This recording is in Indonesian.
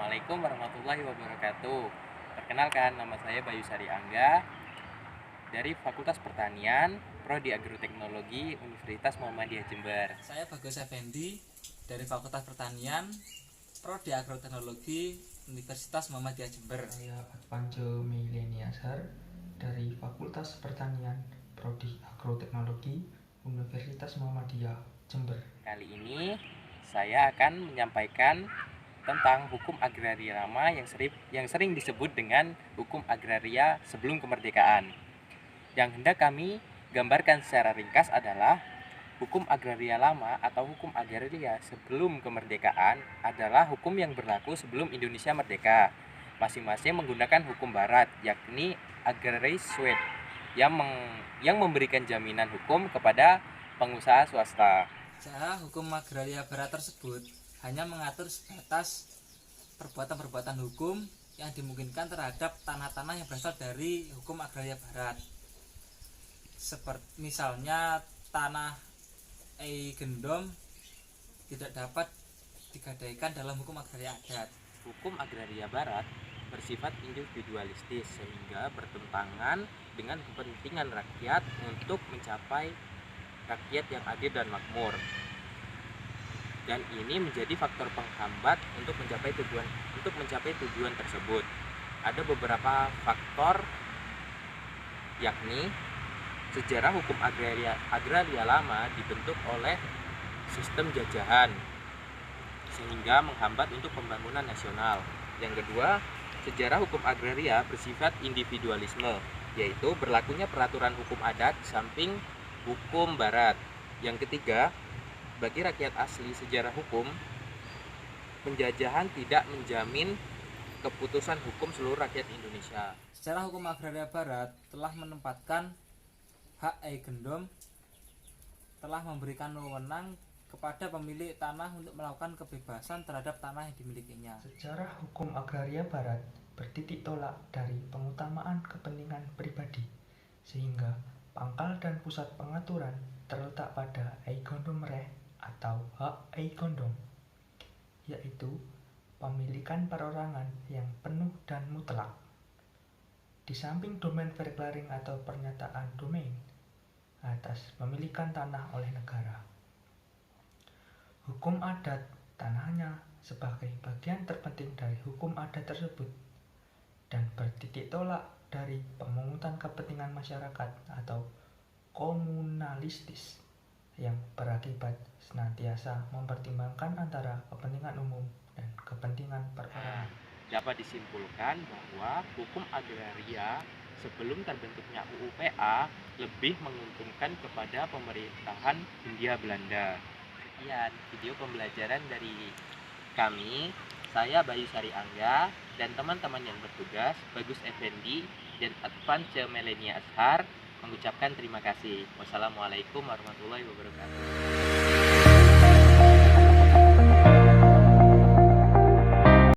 Assalamualaikum warahmatullahi wabarakatuh. Perkenalkan, nama saya Bayu Sari Angga dari Fakultas Pertanian, Prodi Agroteknologi, Universitas Muhammadiyah Jember. Saya Bagus Effendi dari Fakultas Pertanian, Prodi Agroteknologi, Universitas Muhammadiyah Jember. Saya Advanjo Mileniasar dari Fakultas Pertanian, Prodi Agroteknologi, Universitas Muhammadiyah Jember. Kali ini saya akan menyampaikan tentang hukum agraria lama yang sering disebut dengan hukum agraria sebelum kemerdekaan. Yang hendak kami gambarkan secara ringkas adalah hukum agraria lama atau hukum agraria sebelum kemerdekaan adalah hukum yang berlaku sebelum Indonesia merdeka. Masing-masing menggunakan hukum barat, yakni agraris Swiss yang memberikan jaminan hukum kepada pengusaha swasta. Hukum agraria barat tersebut hanya mengatur sebatas perbuatan-perbuatan hukum yang dimungkinkan terhadap tanah-tanah yang berasal dari hukum agraria barat. Seperti misalnya tanah gendom tidak dapat digadaikan dalam hukum agraria adat. Hukum agraria barat bersifat individualistis sehingga bertentangan dengan kepentingan rakyat untuk mencapai rakyat yang adil dan makmur. Dan ini menjadi faktor penghambat untuk mencapai tujuan tersebut. Ada beberapa faktor, yakni sejarah hukum agraria lama dibentuk oleh sistem jajahan sehingga menghambat untuk pembangunan nasional. Yang kedua, sejarah hukum agraria bersifat individualisme, yaitu berlakunya peraturan hukum adat samping hukum barat. Yang ketiga, bagi rakyat asli sejarah hukum, penjajahan tidak menjamin keputusan hukum seluruh rakyat Indonesia. Sejarah hukum agraria barat telah menempatkan hak gendom, telah memberikan wewenang kepada pemilik tanah untuk melakukan kebebasan terhadap tanah yang dimilikinya. Sejarah hukum agraria barat bertitik tolak dari pengutamaan kepentingan pribadi, sehingga pangkal dan pusat pengaturan terletak pada eigondomrecht atau hak eigondom, yaitu pemilikan perorangan yang penuh dan mutlak. Di samping domain verklaring atau pernyataan domain atas pemilikan tanah oleh negara, hukum adat tanahnya sebagai bagian terpenting dari hukum adat tersebut dan bertitik tolak dari pemungutan kepentingan masyarakat atau komunalistis yang berakibat senantiasa mempertimbangkan antara kepentingan umum dan kepentingan perorangan. Dapat disimpulkan bahwa hukum agraria sebelum terbentuknya UU-PA lebih menguntungkan kepada pemerintahan Hindia Belanda. Sekian video pembelajaran dari kami, saya Bayu Sari Angga dan teman-teman yang bertugas, Bagus Effendi dan Advanjo Mileniasar mengucapkan terima kasih. Wassalamualaikum warahmatullahi wabarakatuh.